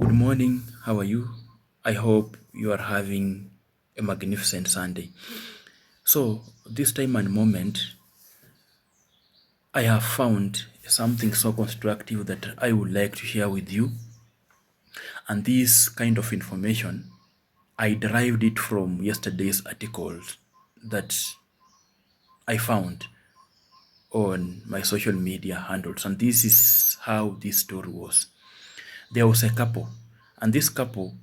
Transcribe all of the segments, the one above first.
Good morning. How are you? I hope you are having a magnificent Sunday. So, this time and moment, I have found something so constructive that I would like to share with you. And this kind of information, I derived it from yesterday's articles that I found on my social media handles. And this is how this story was. There was a couple, and this couple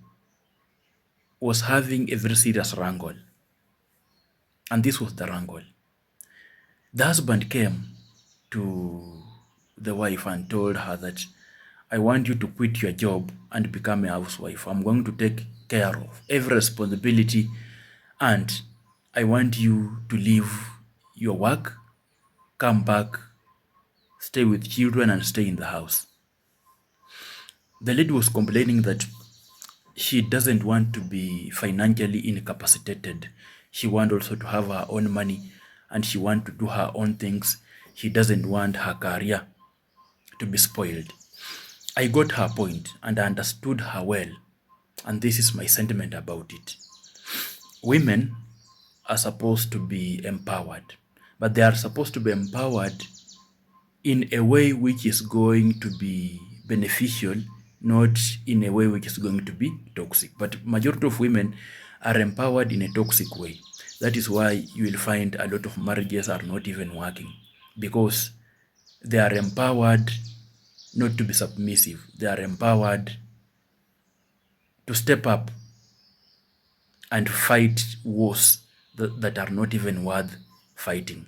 was having a very serious wrangle. And this was the wrangle. The husband came to the wife and told her that I want you to quit your job and become a housewife. I'm going to take care of every responsibility and I want you to leave your work, come back, stay with children and stay in the house. The lady was complaining that she doesn't want to be financially incapacitated. She wants also to have her own money and she wants to do her own things. She doesn't want her career to be spoiled. I got her point and I understood her well. And this is my sentiment about it. Women are supposed to be empowered, but they are supposed to be empowered in a way which is going to be beneficial, not in a way which is going to be toxic. But majority of women are empowered in a toxic way. That is why you will find a lot of marriages are not even working because they are empowered not to be submissive. They are empowered to step up and fight wars that are not even worth fighting.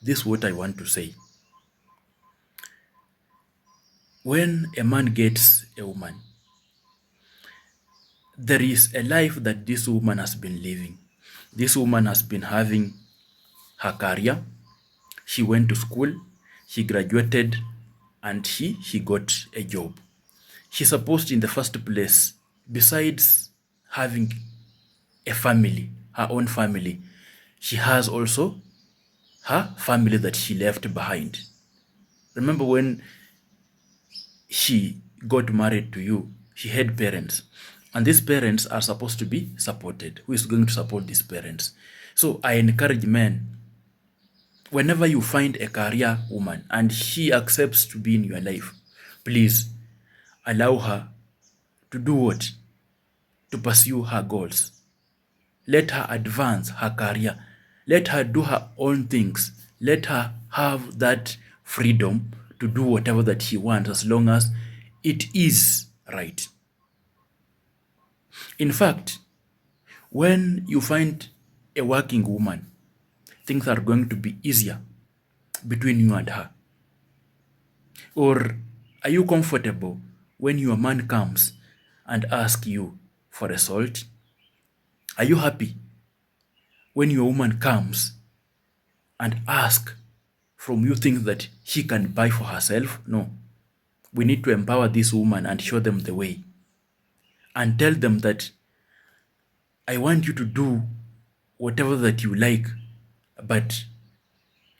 This is what I want to say. When a man gets a woman, there is a life that this woman has been living. This woman has been having her career. She went to school, she graduated, and she got a job. She's supposed in the first place, besides having a family, her own family, she has also her family that she left behind. Remember when she got married to you, she had parents. And these parents are supposed to be supported. Who is going to support these parents? So I encourage men, whenever you find a career woman and she accepts to be in your life, please allow her to do what? To pursue her goals. Let her advance her career. Let her do her own things. Let her have that freedom to do whatever that she wants as long as it is right. In fact, when you find a working woman, things are going to be easier between you and her. Or are you comfortable when your man comes and asks you for a salt? Are you happy when your woman comes and asks from you things that she can buy for herself? No. We need to empower this woman and show them the way. And tell them that I want you to do whatever that you like, but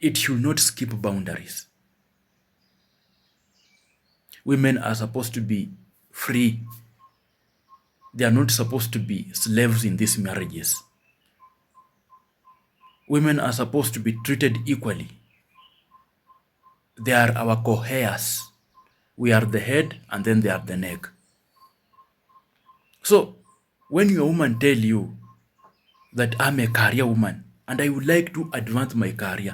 it should not skip boundaries. Women are supposed to be free. They are not supposed to be slaves in these marriages. Women are supposed to be treated equally. They are our co-heirs. We are the head and then they are the neck. So when your woman tell you that I'm a career woman and I would like to advance my career,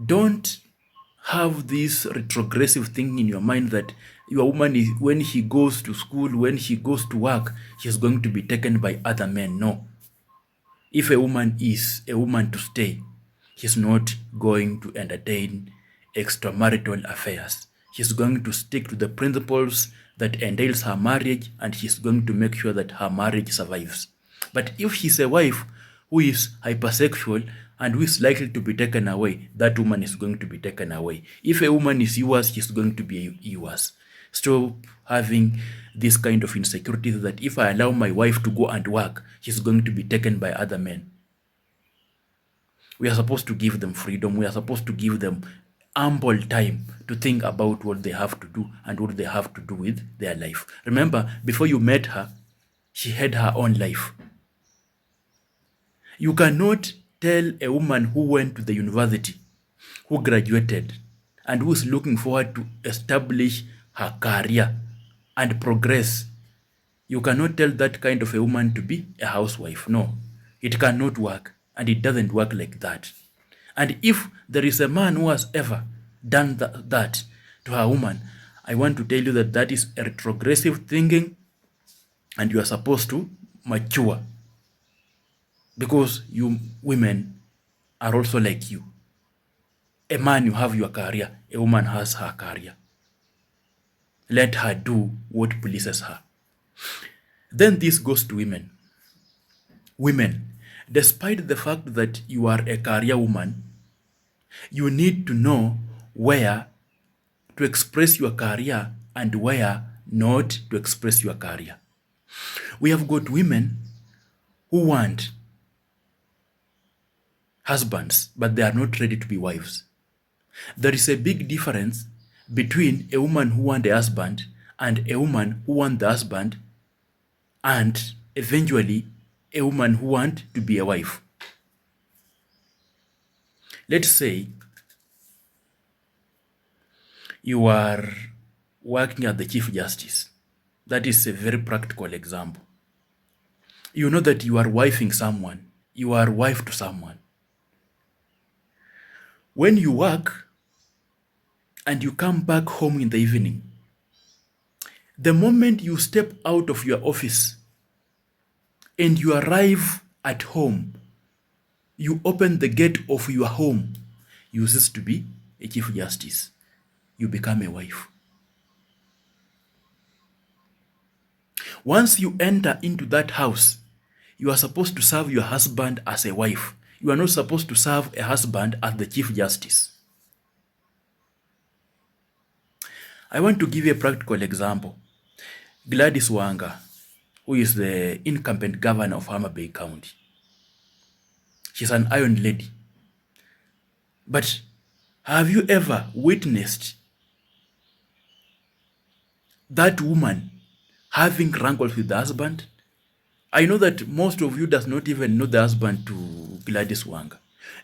don't have this retrogressive thing in your mind that your woman is, when she goes to school, when she goes to work, she's going to be taken by other men. No. If a woman is a woman to stay, she's not going to entertain extramarital affairs. She's going to stick to the principles that entails her marriage and she's going to make sure that her marriage survives. But if she's a wife who is hypersexual and who is likely to be taken away, that woman is going to be taken away. If a woman is yours, she's going to be yours. Stop having this kind of insecurity that if I allow my wife to go and work, she's going to be taken by other men. We are supposed to give them freedom. We are supposed to give them ample time to think about what they have to do and what they have to do with their life. Remember, before you met her, she had her own life. You cannot tell a woman who went to the university, who graduated, and who is looking forward to establish her career and progress. You cannot tell that kind of a woman to be a housewife. No, it cannot work, and it doesn't work like that. And if there is a man who has ever done that to a woman, I want to tell you that that is a retrogressive thinking, and you are supposed to mature, because you women are also like you. A man, you have your career. A woman has her career. Let her do what pleases her. Then this goes to women. Women, despite the fact that you are a career woman, you need to know where to express your career and where not to express your career. We have got women who want husbands, but they are not ready to be wives. There is a big difference between a woman who wants a husband and a woman who wants the husband and eventually a woman who wants to be a wife. Let's say you are working as the Chief Justice. That is a very practical example. You know that you are wifing someone. You are wife to someone. When you work and you come back home in the evening, the moment you step out of your office and you arrive at home, you open the gate of your home, you cease to be a Chief Justice. You become a wife. Once you enter into that house, you are supposed to serve your husband as a wife. You are not supposed to serve a husband as the Chief Justice. I want to give you a practical example. Gladys Wanga, who is the incumbent governor of Homa Bay County. She's an iron lady. But have you ever witnessed that woman having rankles with the husband? I know that most of you does not even know the husband to Gladys Wanga,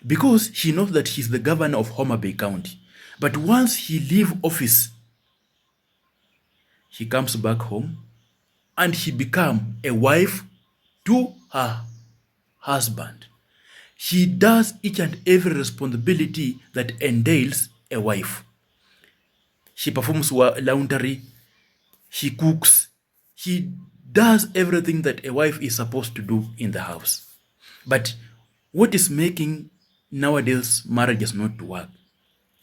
because she knows that she's the governor of Homa Bay County. But once he leave office, he comes back home and he become a wife to her husband. She does each and every responsibility that entails a wife. She performs laundry, she cooks, she does everything that a wife is supposed to do in the house. But what is making nowadays marriages not to work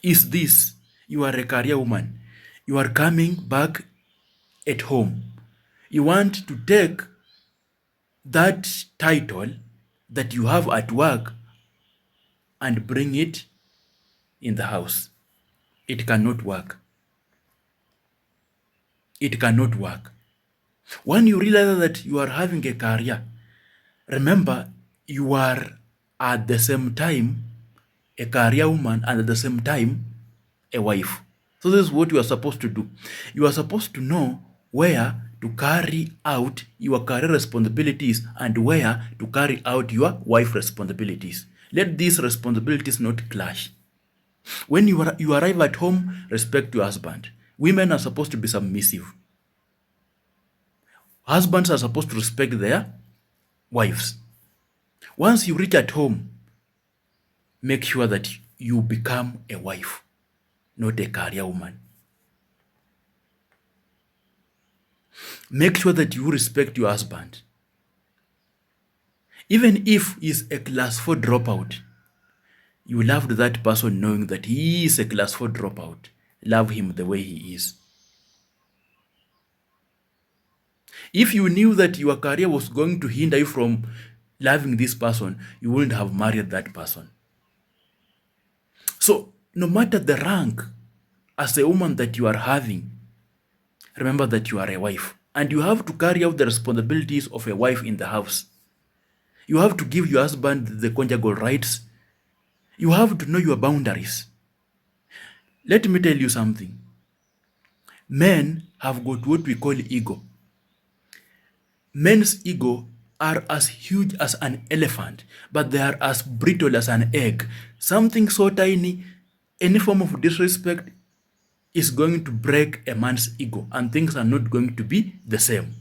is this: you are a career woman, you are coming back at home, you want to take that title that you have at work and bring it in the house. It cannot work. It cannot work. When you realize that you are having a career, remember you are at the same time a career woman and at the same time a wife. So this is what you are supposed to do. You are supposed to know where to carry out your career responsibilities and where to carry out your wife responsibilities. Let these responsibilities not clash. When you arrive at home, respect your husband. Women are supposed to be submissive. Husbands are supposed to respect their wives. Once you reach at home, make sure that you become a wife, not a career woman. Make sure that you respect your husband. Even if he's a class 4 dropout, you loved that person knowing that he is a class 4 dropout. Love him the way he is. If you knew that your career was going to hinder you from loving this person, you wouldn't have married that person. So, no matter the rank as a woman that you are having, remember that you are a wife. And you have to carry out the responsibilities of a wife in the house. You have to give your husband the conjugal rights. You have to know your boundaries. Let me tell you something. Men have got what we call ego. Men's ego are as huge as an elephant, but they are as brittle as an egg. Something so tiny, any form of disrespect is going to break a man's ego, and things are not going to be the same.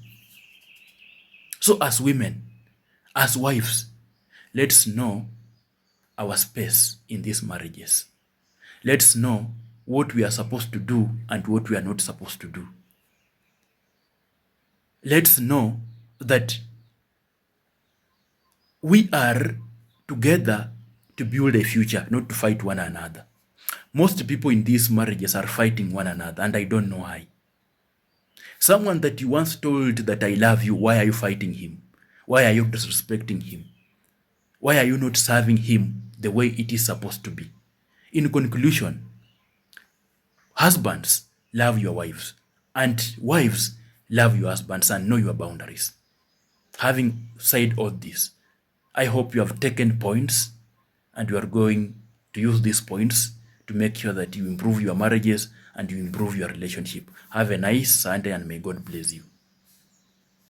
So, as women, as wives, let's know our space in these marriages. Let's know what we are supposed to do and what we are not supposed to do. Let's know that we are together to build a future, not to fight one another. Most people in these marriages are fighting one another, and I don't know why. Someone that you once told that I love you, why are you fighting him? Why are you disrespecting him? Why are you not serving him the way it is supposed to be? In conclusion, husbands, love your wives, and wives, love your husbands and know your boundaries. Having said all this, I hope you have taken points and you are going to use these points to make sure that you improve your marriages and you improve your relationship. Have a nice Sunday and may God bless you.